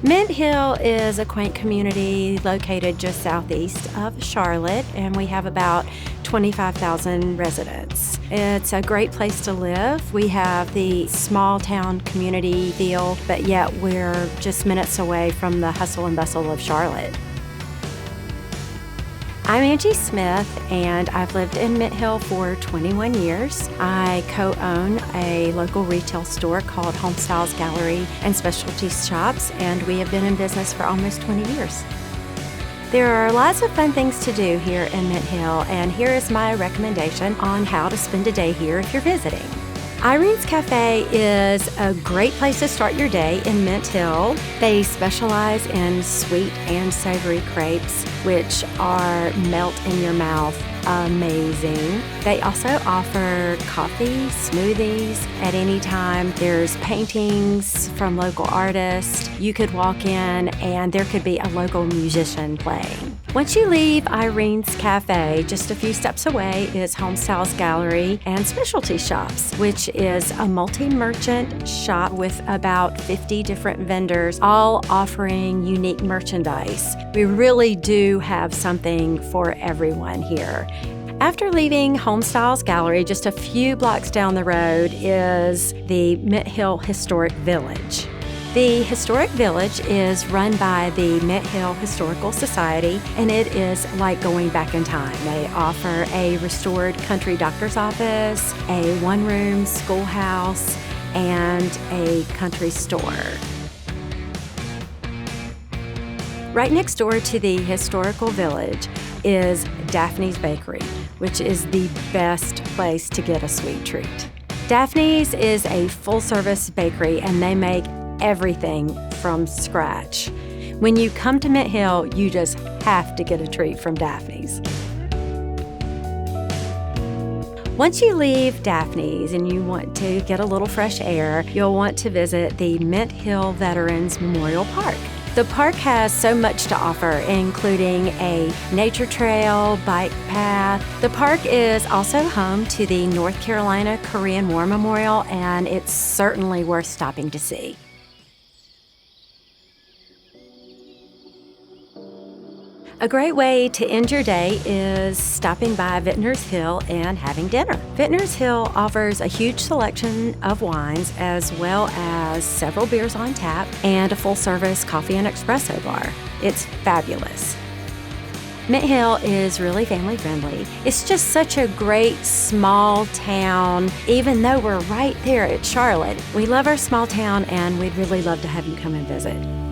Mint Hill is a quaint community located just southeast of Charlotte, and we have about 25,000 residents. It's a great place to live. We have the small town community feel, but yet we're just minutes away from the hustle and bustle of Charlotte. I'm Angie Smith, and I've lived in Mint Hill for 21 years. I co-own a local retail store called Homestyles Gallery and Specialty Shops, and we have been in business for almost 20 years. There are lots of fun things to do here in Mint Hill, and here is my recommendation on how to spend a day here if you're visiting. Irenes Cafe is a great place to start your day in Mint Hill. They specialize in sweet and savory crepes, which are melt in your mouth amazing. They also offer coffee, smoothies at any time. There's paintings from local artists. You could walk in and there could be a local musician playing. Once you leave Irenes Cafe, just a few steps away is Homestyles Gallery and Specialty Shops, which is a multi-merchant shop with about 50 different vendors, all offering unique merchandise. We really do have something for everyone here. After leaving Homestyles Gallery, just a few blocks down the road is the Mint Hill Historic Village. The Historic Village is run by the Mint Hill Historical Society, and it is like going back in time. They offer a restored country doctor's office, a one-room schoolhouse, and a country store. Right next door to the Historical Village is Daphnes Bakery, which is the best place to get a sweet treat. Daphnes is a full-service bakery, and they make everything from scratch. When you come to Mint Hill, you just have to get a treat from Daphnes. Once you leave Daphnes and you want to get a little fresh air, you'll want to visit the Mint Hill Veterans Memorial Park. The park has so much to offer, including a nature trail, bike path. The park is also home to the North Carolina Korean War Memorial, and it's certainly worth stopping to see. A great way to end your day is stopping by Vintners Hill and having dinner. Vintners Hill offers a huge selection of wines as well as several beers on tap and a full-service coffee and espresso bar. It's fabulous. Mint Hill is really family-friendly. It's just such a great small town. Even though we're right there at Charlotte, we love our small town and we'd really love to have you come and visit.